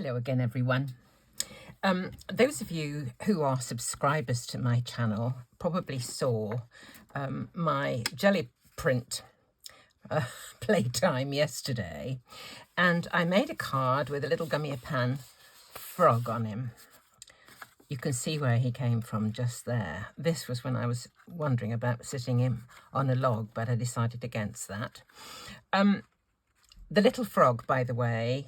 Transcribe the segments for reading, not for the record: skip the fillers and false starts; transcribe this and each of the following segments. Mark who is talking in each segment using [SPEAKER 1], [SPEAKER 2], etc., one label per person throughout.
[SPEAKER 1] Hello again, everyone. Those of you who are subscribers to my channel probably saw my jelly print playtime yesterday, and I made a card with a little gummy pan frog on him. You can see where he came from just there. This was when I was wondering about sitting him on a log, but I decided against that. The little frog, by the way,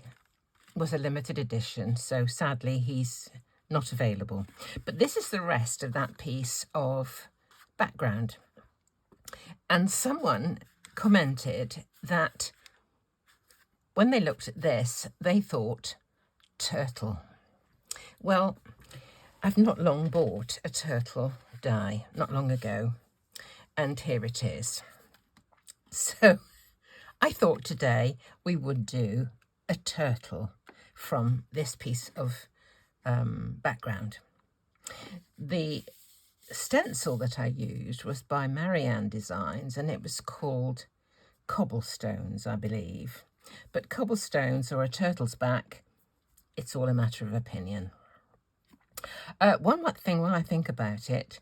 [SPEAKER 1] was a limited edition, so sadly he's not available. But this is the rest of that piece of background. And someone commented that when they looked at this, they thought turtle. Well, I've not long bought a turtle die, not long ago, and here it is. So I thought today we would do a turtle from this piece of background. The stencil that I used was by Marianne Designs, and it was called Cobblestones, I believe. But cobblestones or a turtle's back, it's all a matter of opinion. One more thing while I think about it,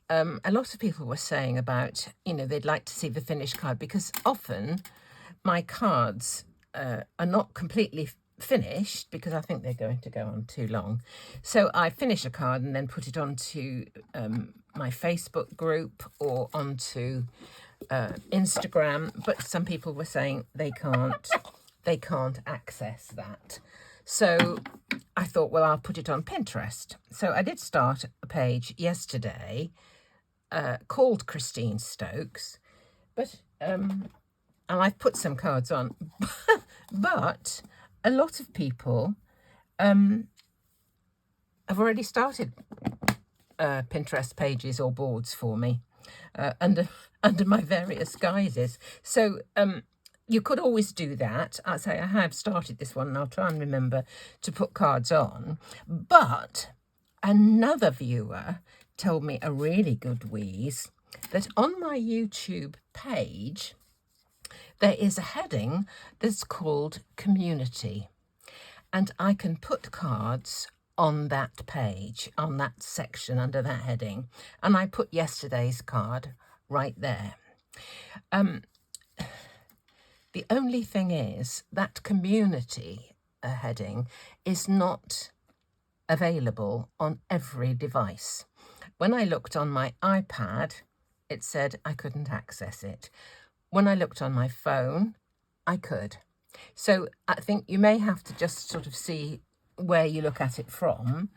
[SPEAKER 1] a lot of people were saying about, they'd like to see the finished card, because often my cards are not completely finished because I think they're going to go on too long. So I finish a card and then put it onto my Facebook group or onto Instagram, but some people were saying they can't access that. So I thought, well, I'll put it on Pinterest. So I did start a page yesterday called Christine Stokes, but and I've put some cards on, but a lot of people have already started Pinterest pages or boards for me under my various guises. So you could always do that. I say I have started this one, and I'll try and remember to put cards on. But another viewer told me a really good wheeze that on my YouTube page, there is a heading that's called Community, and I can put cards on that page, on that section under that heading, and I put yesterday's card right there. The only thing is that Community heading is not available on every device. When I looked on my iPad, it said I couldn't access it. When I looked on my phone, I could. So I think you may have to just sort of see where you look at it from,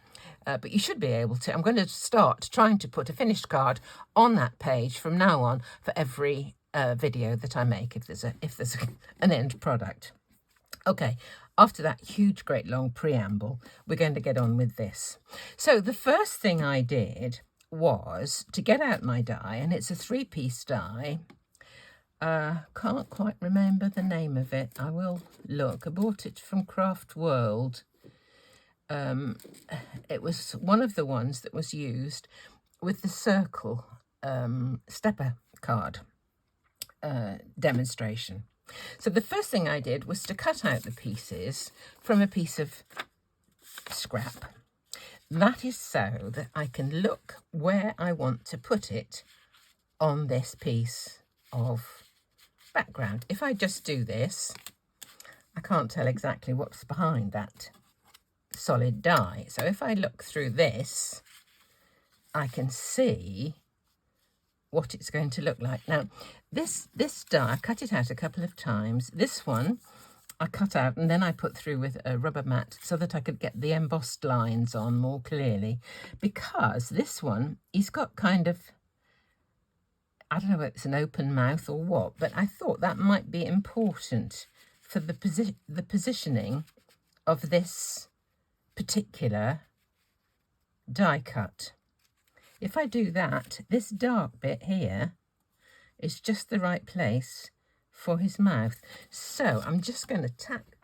[SPEAKER 1] but you should be able to. I'm going to start trying to put a finished card on that page from now on for every video that I make, if there's an end product. Okay, after that huge, great, long preamble, we're going to get on with this. So the first thing I did was to get out my die, and it's a 3-piece die. Can't quite remember the name of it. I will look. I bought it from Craft World. It was one of the ones that was used with the circle stepper card demonstration. So the first thing I did was to cut out the pieces from a piece of scrap. That is so that I can look where I want to put it on this piece of background. If I just do this, I can't tell exactly what's behind that solid die. So if I look through this, I can see what it's going to look like. Now, this die, I cut it out a couple of times. This one I cut out and then I put through with a rubber mat so that I could get the embossed lines on more clearly, because this one, he's got kind of, I don't know if it's an open mouth or what, but I thought that might be important for the positioning of this particular die cut. If I do that, this dark bit here is just the right place for his mouth. So I'm just going to tack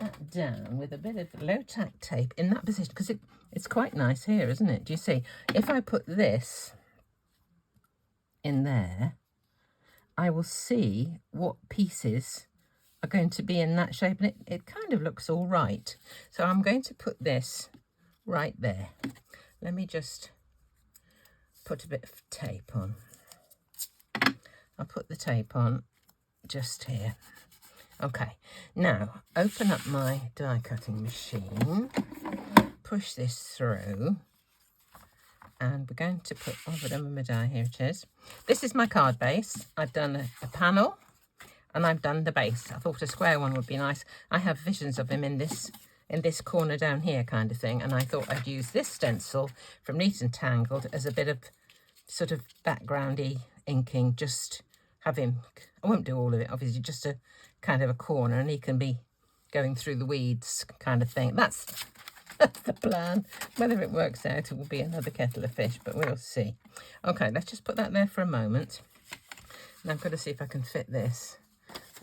[SPEAKER 1] that down with a bit of low tack tape in that position, because it's quite nice here, isn't it? Do you see? If I put this in there, I will see what pieces are going to be in that shape, and it kind of looks all right. So I'm going to put this right there. Let me just put a bit of tape on. I'll put the tape on just here. Okay, now open up my die cutting machine, push this through, and we're going to put over them my die. Here it is. This is my card base. I've done a panel and I've done the base. I thought a square one would be nice. I have visions of him in this corner down here kind of thing, and I thought I'd use this stencil from Neat and Tangled as a bit of sort of backgroundy inking. Just have him, I won't do all of it obviously, just a kind of a corner, and he can be going through the weeds kind of thing. That's the plan. Whether it works out, it will be another kettle of fish, but we'll see. Okay, let's just put that there for a moment. And I've got to see if I can fit this.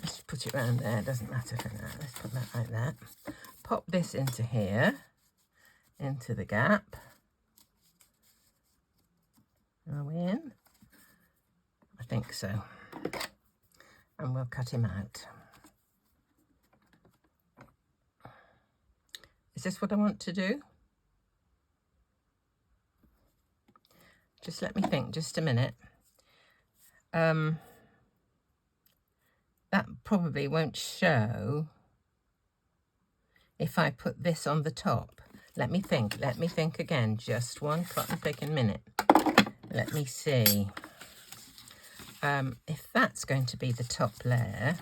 [SPEAKER 1] Let's just put it around there. It doesn't matter for now. Let's put that like that. Pop this into here, into the gap. Are we in? I think so. And we'll cut him out. Is this what I want to do? Just let me think just a minute. That probably won't show if I put this on the top. Let me think again, just one cotton picking minute. Let me see. If that's going to be the top layer.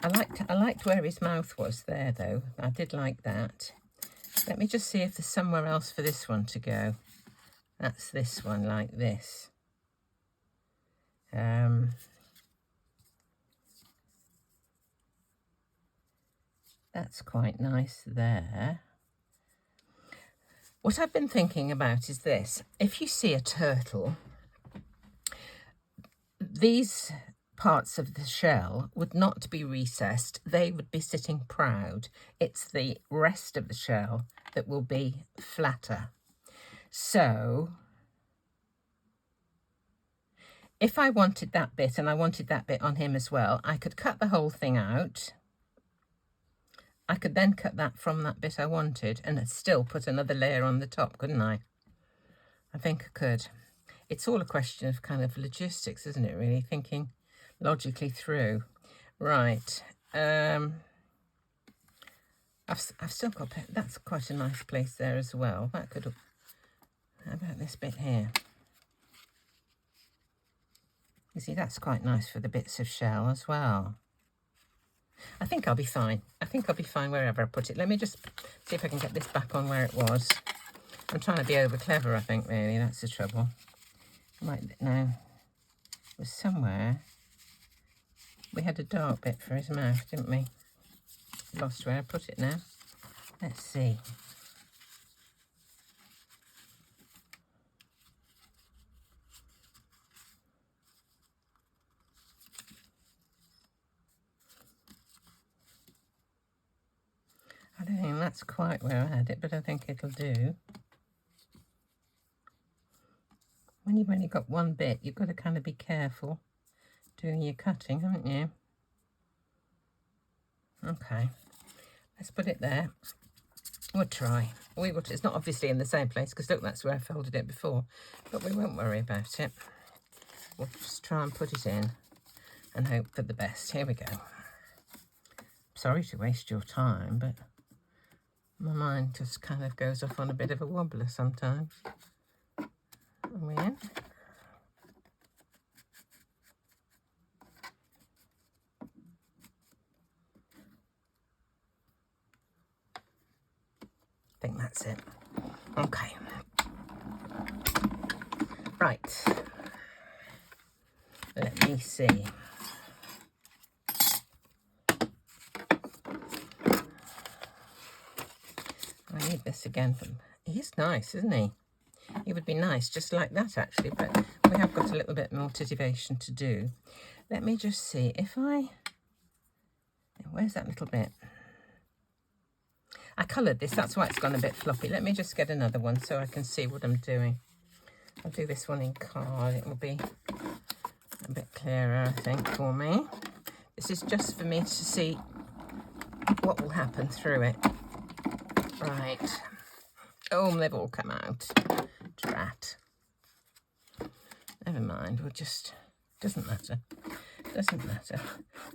[SPEAKER 1] I liked where his mouth was there though. I did like that. Let me just see if there's somewhere else for this one to go. That's this one, like this. That's quite nice there. What I've been thinking about is this. If you see a turtle, these parts of the shell would not be recessed. They would be sitting proud. It's the rest of the shell that will be flatter. So if I wanted that bit, and I wanted that bit on him as well, I could cut the whole thing out. I could then cut that from that bit I wanted and still put another layer on the top, couldn't I? I think I could. It's all a question of kind of logistics, isn't it, really? Thinking logically through. Right. I've still got, that's quite a nice place there as well. That could, how about this bit here? You see, that's quite nice for the bits of shell as well. I think I'll be fine. I think I'll be fine wherever I put it. Let me just see if I can get this back on where it was. I'm trying to be over clever, I think, really. That's the trouble. Right, now, it was somewhere. We had a dark bit for his mouth, didn't we? Lost where I put it now. Let's see. I don't think that's quite where I had it, but I think it'll do. When you've only got one bit, you've got to kind of be careful doing your cutting, haven't you? Okay, let's put it there. We'll try. It's not obviously in the same place, because look, that's where I folded it before, but we won't worry about it. We'll just try and put it in and hope for the best. Here we go. Sorry to waste your time, but my mind just kind of goes off on a bit of a wobbler sometimes. Are we in? I think that's it. Okay. Right. Let me see. I need this again. He's nice, isn't he? He would be nice just like that, actually, but we have got a little bit more titivation to do. Let me just see if I... Where's that little bit? I coloured this, that's why it's gone a bit floppy. Let me just get another one so I can see what I'm doing. I'll do this one in card. It will be a bit clearer, I think, for me. This is just for me to see what will happen through it. Right. Oh, they've all come out. Drat. Never mind, we'll just... Doesn't matter. Doesn't matter.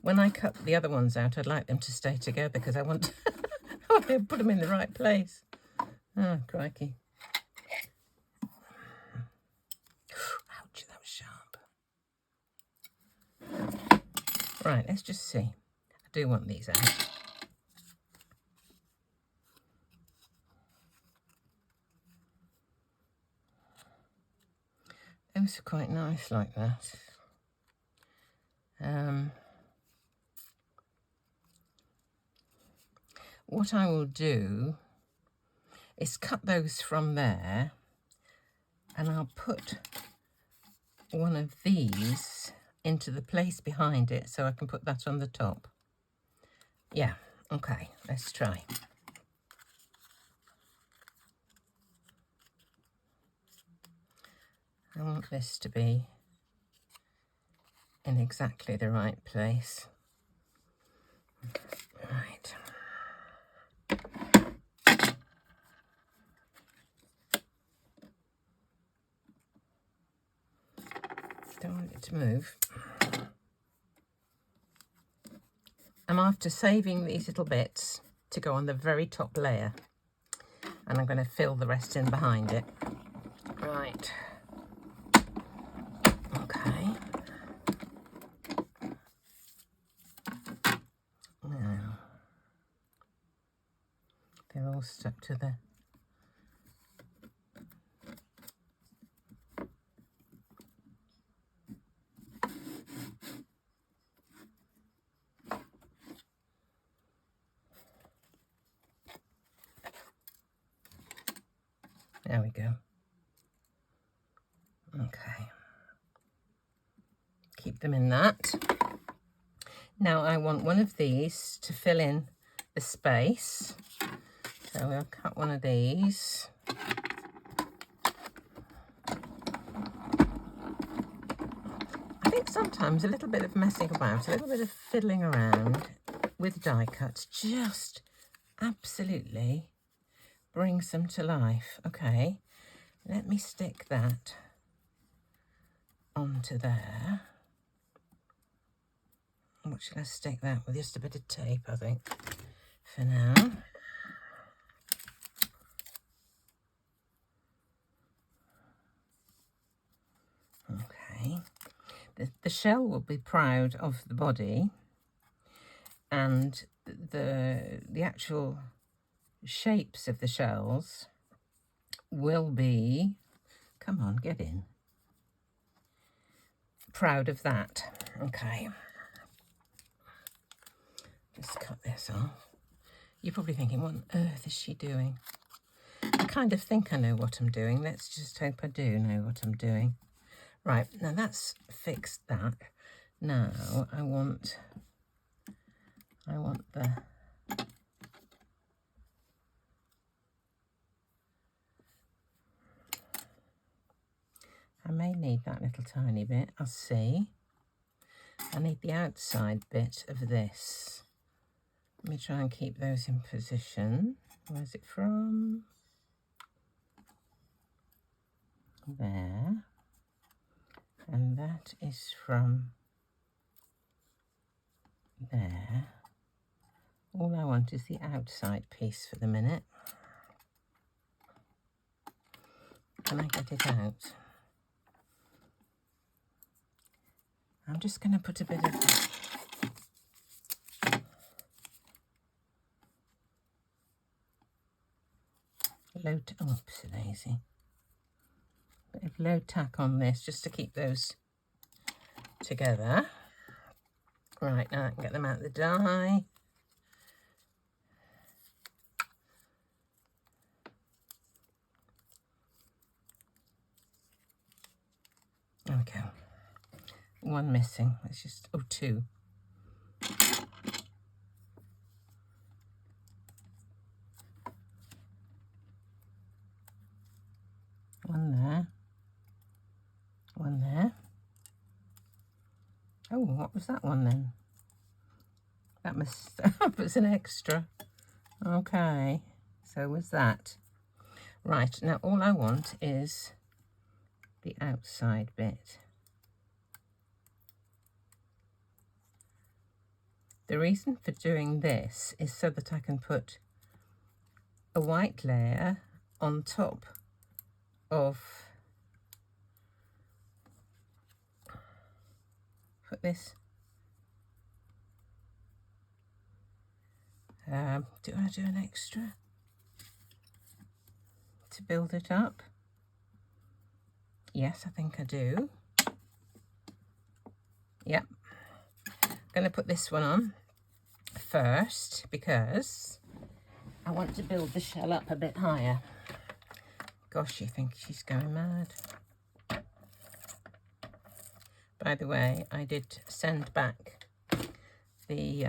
[SPEAKER 1] When I cut the other ones out, I'd like them to stay together because I want to put them in the right place. Oh, crikey. Ouch, that was sharp. Right, let's just see. I do want these out. Those are quite nice like that. What I will do is cut those from there, and I'll put one of these into the place behind it so I can put that on the top. Yeah, okay, let's try. I want this to be in exactly the right place. Right. Don't want it to move. I'm after saving these little bits to go on the very top layer, and I'm going to fill the rest in behind it. Right. Okay. Now, they're all stuck to the... There we go. Okay. Keep them in that. Now I want one of these to fill in the space. So we'll cut one of these. I think sometimes a little bit of messing about, a little bit of fiddling around with die cuts just absolutely brings them to life. Okay, let me stick that onto there. What should I stick that with? Just a bit of tape, I think, for now. Okay. The shell will be proud of the body, and the actual shapes of the shells will be, come on, get in, proud of that. Okay. Just cut this off. You're probably thinking, what on earth is she doing? I kind of think I know what I'm doing. Let's just hope I do know what I'm doing. Right, now that's fixed that. Now I want the... I may need that little tiny bit, I'll see. I need the outside bit of this. Let me try and keep those in position. Where's it from? There. And that is from there. All I want is the outside piece for the minute. Can I get it out? I'm just going to put a bit of low, oops, daisy. Bit of low tack on this just to keep those together. Right, now I can get them out of the die. There we go. One missing. It's just, oh, two. One there. One there. Oh, what was that one then? That was an extra. Okay, so was that. Right, now all I want is the outside bit. The reason for doing this is so that I can put a white layer on top of, put this, do I do an extra to build it up? Yes, I think I do. Yep. I'm going to put this one on first because I want to build the shell up a bit higher. Gosh, you think she's going mad. By the way, I did send back the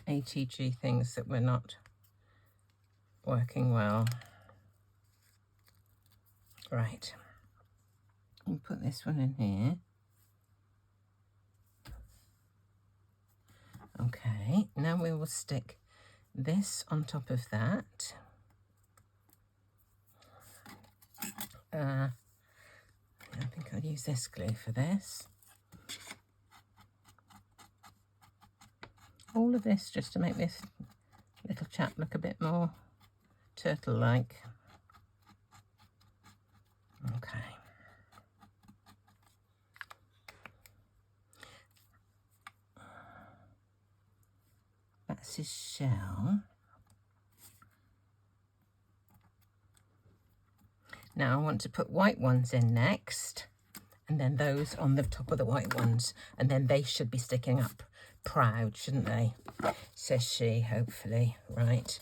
[SPEAKER 1] ATG things that were not working well. Right, I'll put this one in here. Okay, now we will stick this on top of that. I think I'll use this glue for this. All of this just to make this little chap look a bit more turtle-like. Okay. That's his shell. Now I want to put white ones in next, and then those on the top of the white ones, and then they should be sticking up proud, shouldn't they? Says she, hopefully. Right,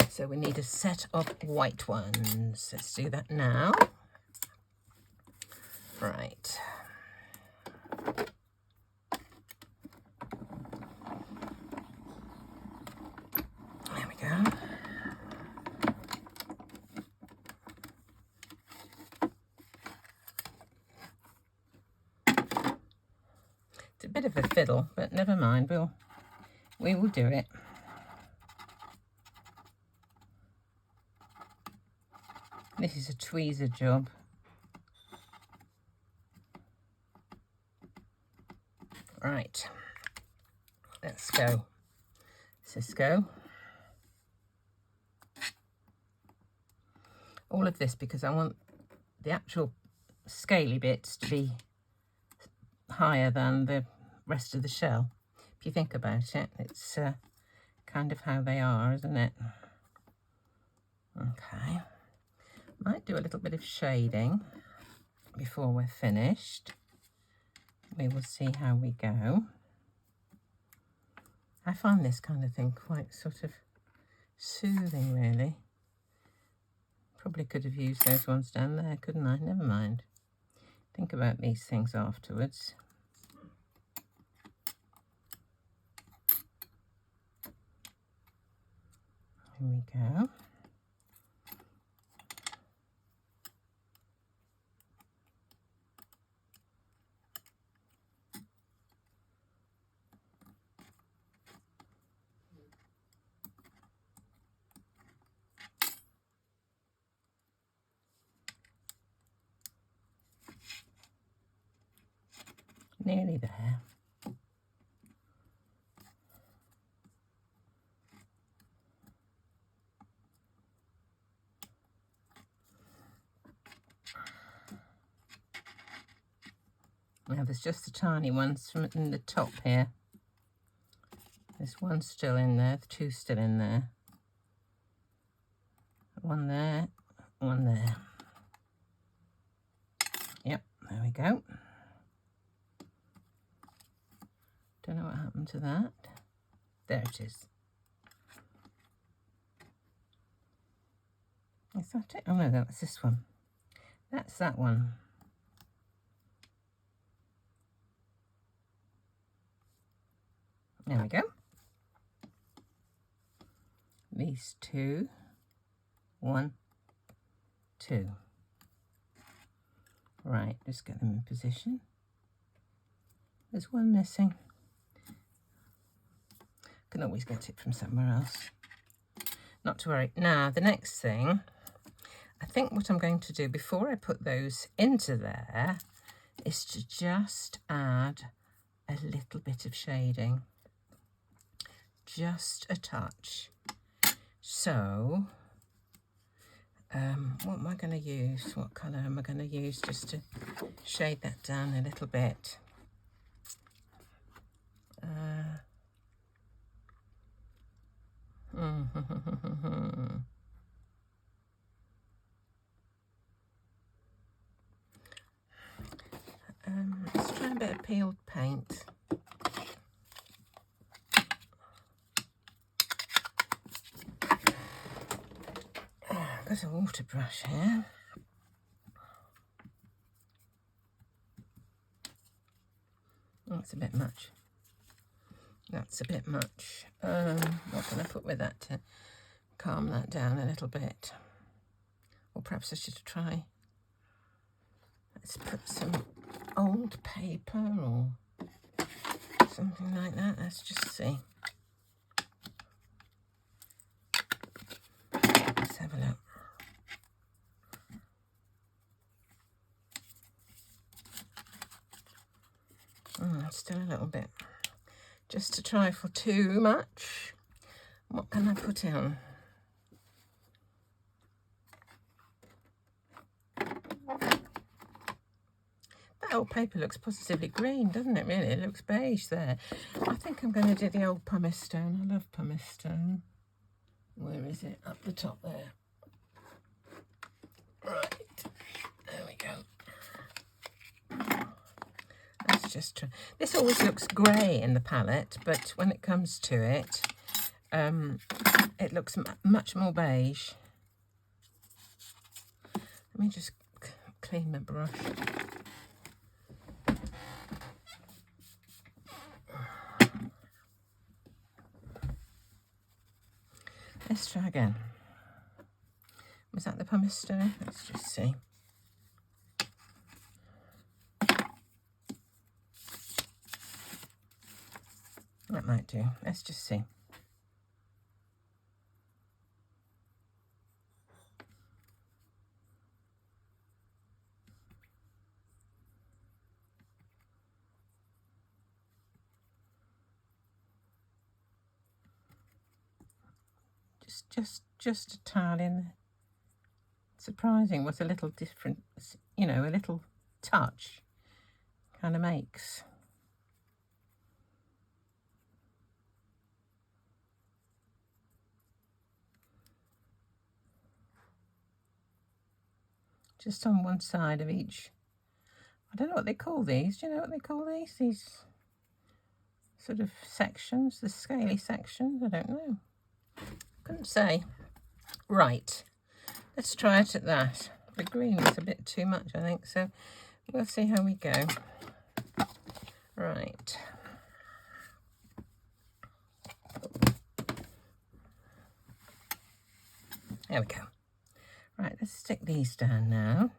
[SPEAKER 1] so we need a set of white ones. Let's do that now. Right. There we go. It's a bit of a fiddle, but never mind, we will do it. This is a tweezer job. Right, let's go. Cisco. All of this because I want the actual scaly bits to be higher than the rest of the shell. If you think about it, it's kind of how they are, isn't it? Okay. Might do a little bit of shading before we're finished. We will see how we go. I find this kind of thing quite sort of soothing, really. Probably could have used those ones down there, couldn't I? Never mind. Think about these things afterwards. Here we go. Nearly there. Now there's just the tiny ones from in the top here. There's one still in there, two still in there. One there, one there. Yep, there we go. Don't know what happened to that. There it is. Is that it? Oh no, that's this one. That's that one. There we go. These two. 1, 2. Right, just get them in position. There's one missing. Can always get it from somewhere else. Not to worry. Now, the next thing, I think what I'm going to do before I put those into there is to just add a little bit of shading. Just a touch. So, what am I going to use? What colour am I going to use just to shade that down a little bit? Let's try a bit of peeled paint. I've got a water brush here. That's a bit much. That's a bit much. What can I put with that to calm that down a little bit? Or perhaps I should try. Let's put some old paper or something like that. Let's just see. Let's have a look. Still a little bit. Just a trifle too much. What can I put in? That old paper looks positively green, doesn't it, really? It looks beige there. I think I'm going to do the old pumice stone. I love pumice stone. Where is it? Up the top there. Right. There we go. Let's just try. This always looks grey in the palette, but when it comes to it, it looks much more beige. Let me just clean my brush. Let's try again. Was that the pumice stone? Let's just see. That might do. Let's just see. Just a tile in there. Surprising what a little different, you know, a little touch kind of makes. Just on one side of each. I don't know what they call these. Do you know what they call these? These sort of sections, the scaly sections? I don't know. Couldn't say. Right. Let's try it at that. The green was a bit too much, I think, so we'll see how we go. Right. There we go. Right, let's stick these down now.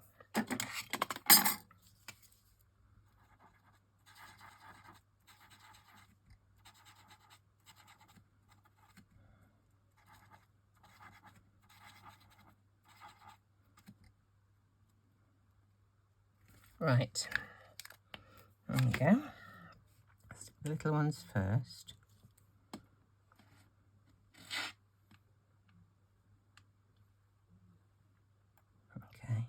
[SPEAKER 1] Right, there we go. Let's do the little ones first. Okay.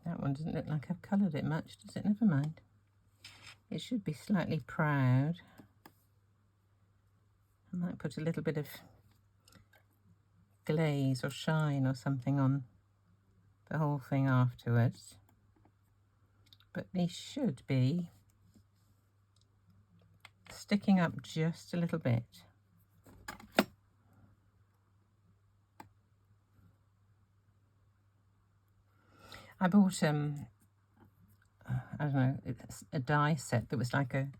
[SPEAKER 1] That one doesn't look like I've coloured it much, does it? Never mind. It should be slightly proud. I might put a little bit of glaze or shine or something on the whole thing afterwards. But these should be sticking up just a little bit. I bought I don't know, a die set that was like a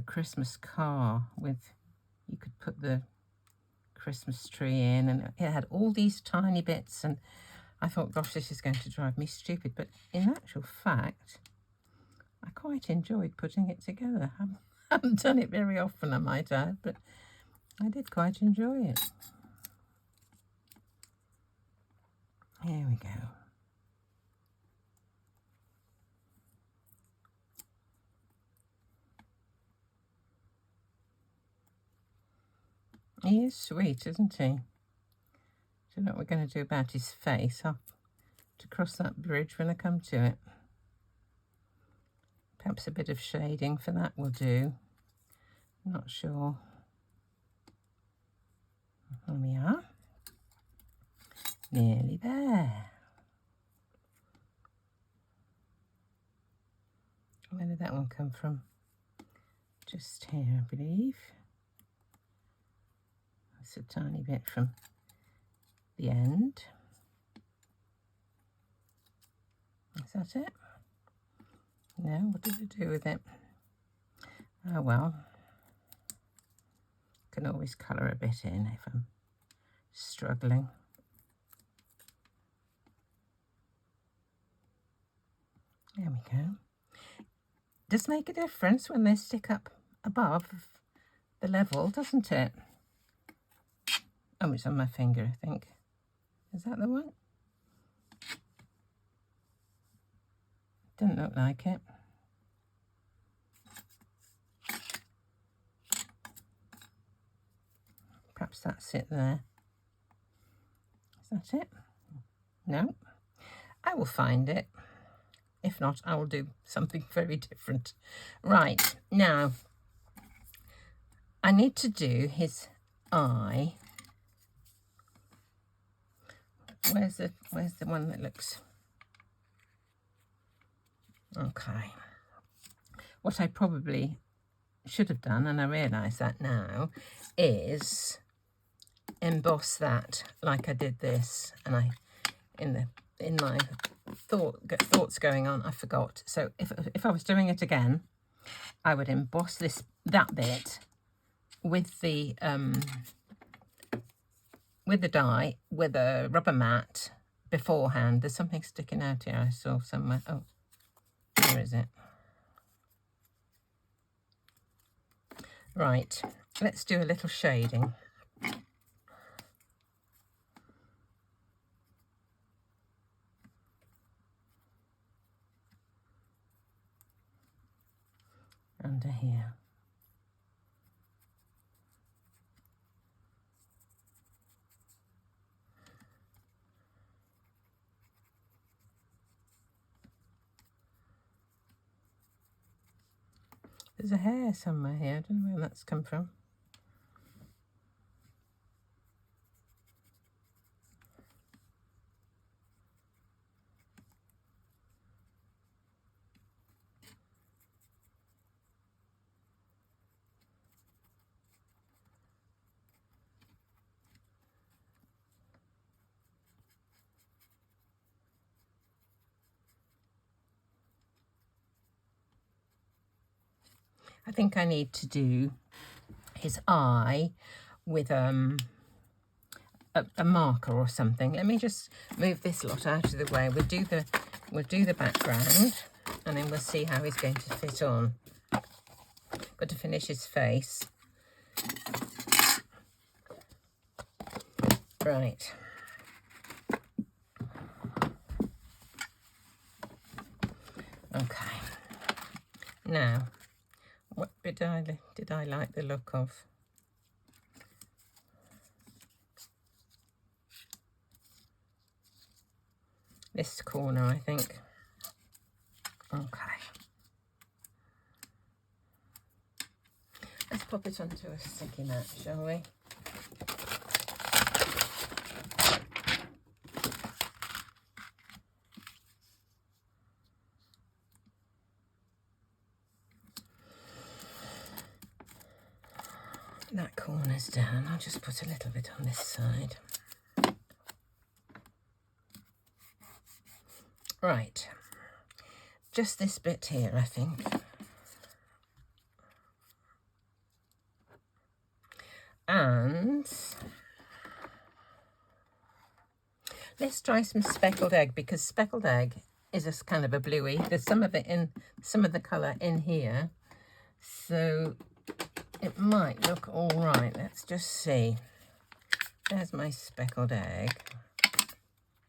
[SPEAKER 1] Christmas car with, you could put the Christmas tree in, and it had all these tiny bits, and I thought, gosh, this is going to drive me stupid. But in actual fact, I quite enjoyed putting it together. haven't done it very often, I might add, but I did quite enjoy it. Here we go. He is sweet, isn't he? Do you know what we're going to do about his face? I'll have to cross that bridge when I come to it. Perhaps a bit of shading for that will do. Not sure. Here we are. Nearly there. Where did that one come from? Just here, I believe. That's a tiny bit from the end. Is that it? No, what did I do with it? Oh well. Can always colour a bit in if I'm struggling. There we go. Does make a difference when they stick up above the level, doesn't it? Oh, it's on my finger, I think. Is that the one? Doesn't look like it. Perhaps that's it there. Is that it? No. I will find it. If not, I will do something very different. Right, now, I need to do his eye. Where's the one that looks... Okay. What I probably should have done, and I realise that now, is emboss that like I did this, and I in my thoughts going on, I forgot. So if I was doing it again, I would emboss that bit with the dye with a rubber mat beforehand. There's something sticking out here I saw somewhere. Oh, where is it? Right, let's do a little shading. Under here. There's a hair somewhere here. I don't know where that's come from. I think I need to do his eye with a marker or something. Let me just move this lot out of the way. We'll do the background, and then we'll see how he's going to fit on. Got to finish his face. Right. Okay. Now, what bit did I like the look of? This corner, I think. Okay. Let's pop it onto a sticky mat, shall we? That corner's down. I'll just put a little bit on this side. Right. Just this bit here, I think. And let's try some speckled egg, because speckled egg is a kind of a bluey. There's some of it in, some of the colour in here. So it might look all right. Let's just see. There's my speckled egg.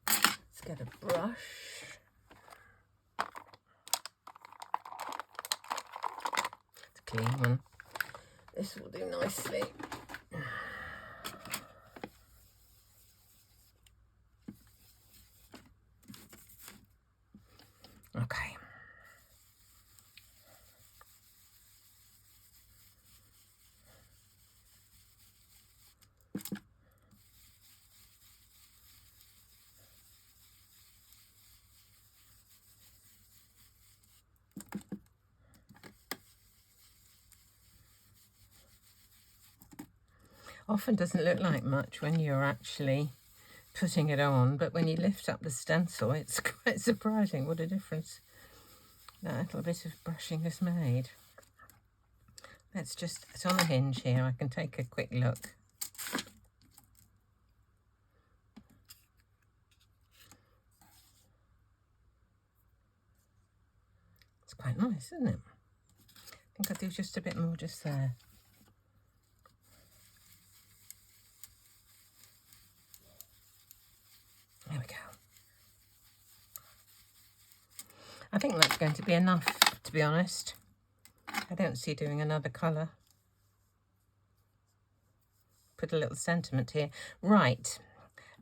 [SPEAKER 1] Let's get a brush. It's a clean one. This will do nicely. Okay. Often doesn't look like much when you're actually putting it on, but when you lift up the stencil, it's quite surprising what a difference that little bit of brushing has made. Let's just, it's on the hinge here, I can take a quick look. It's quite nice, isn't it? I think I'll do just a bit more just there. There we go. I think that's going to be enough, to be honest. I don't see doing another colour. Put a little sentiment here. Right,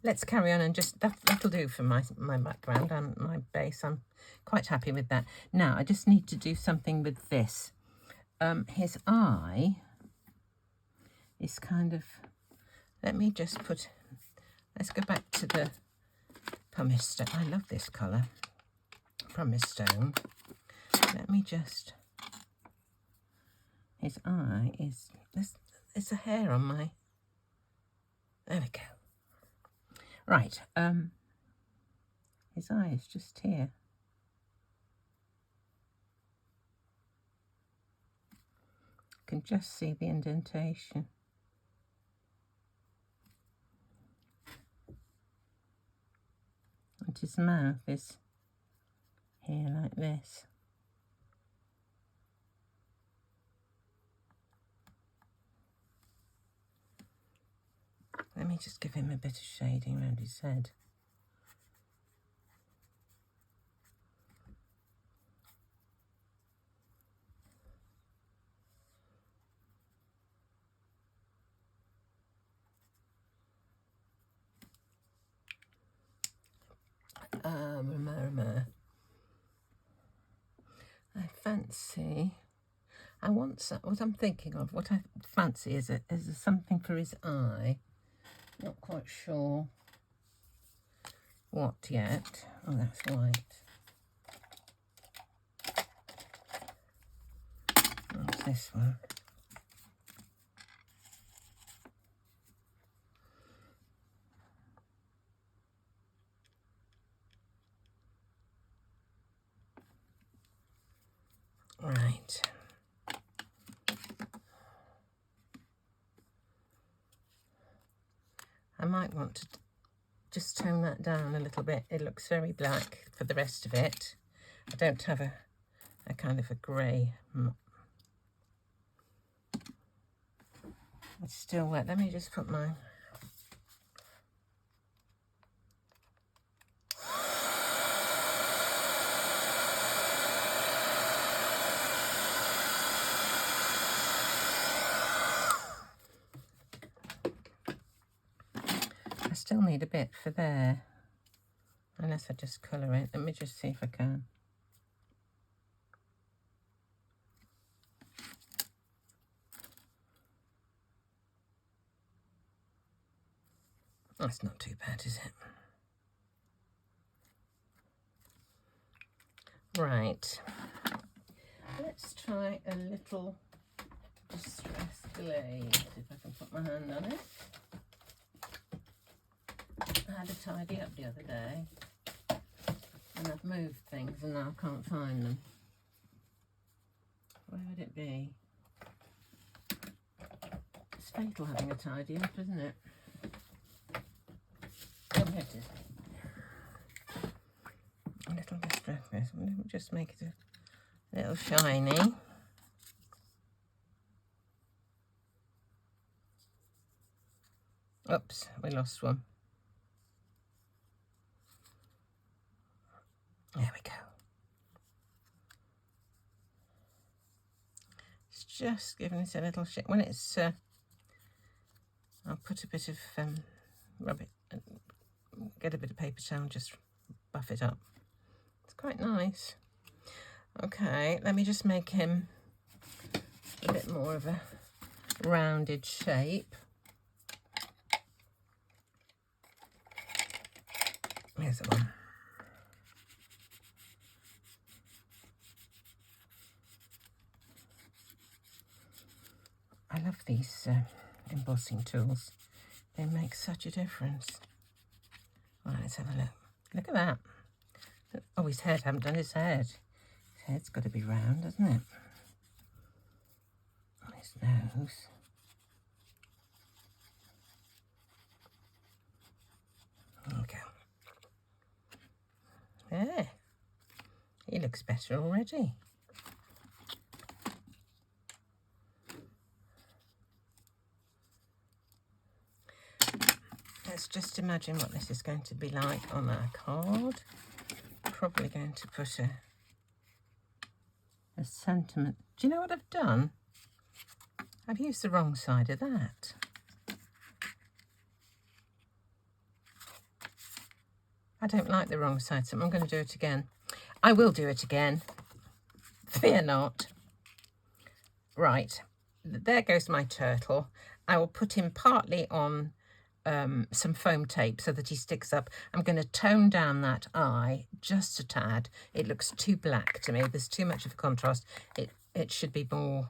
[SPEAKER 1] let's carry on and just, that'll do for my background and my base. I'm quite happy with that. Now, I just need to do something with this. His eye is kind of, let me just put, let's go back to the pumice stone. I love this colour, pumice stone. Let me just, his eye is, there's a hair on my, there we go. Right, his eye is just here. You can just see the indentation. And his mouth is here like this. Let me just give him a bit of shading around his head. I fancy, I want some, what I'm thinking of, what I fancy is something for his eye. Not quite sure what yet. Oh, that's white. What's this one? Right. I might want to just tone that down a little bit. It looks very black for the rest of it. I don't have a kind of a grey. It's still wet. Let me just put my... I still need a bit for there, unless I just colour it. Let me just see if I can. That's not too bad, is it? Right. Let's try a little distress glaze, if I can put my hand on it. I had a tidy up the other day, and I've moved things and now I can't find them. Where would it be? It's fatal having a tidy up, isn't it? Oh, here it is. A little distress glaze. We'll just make it a little shiny. Oops, we lost one. There we go. It's just giving it a little shake. When it's, I'll put a bit of rub it, get a bit of paper towel and just buff it up. It's quite nice. Okay, let me just make him a bit more of a rounded shape. Here's the one. I love these embossing tools. They make such a difference. Right, let's have a look. Look at that. Oh, his head. I haven't done his head. His head's got to be round, hasn't it? His nose. Okay. There. He looks better already. Let's just imagine what this is going to be like on our card. Probably going to put a sentiment. Do you know what I've done? I've used the wrong side of that. I don't like the wrong side, so I'm going to do it again. I will do it again. Fear not. Right, there goes my turtle. I will put him partly on some foam tape so that he sticks up. I'm going to tone down that eye just a tad. It looks too black to me. There's too much of a contrast. It should be more,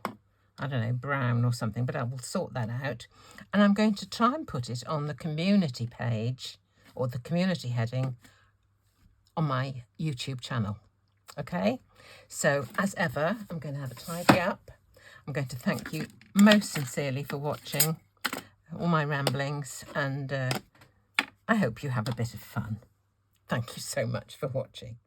[SPEAKER 1] I don't know, brown or something, but I will sort that out. And I'm going to try and put it on the community page or the community heading on my YouTube channel. Okay, so as ever, I'm going to have a tidy up. I'm going to thank you most sincerely for watching all my ramblings, and I hope you have a bit of fun. Thank you so much for watching.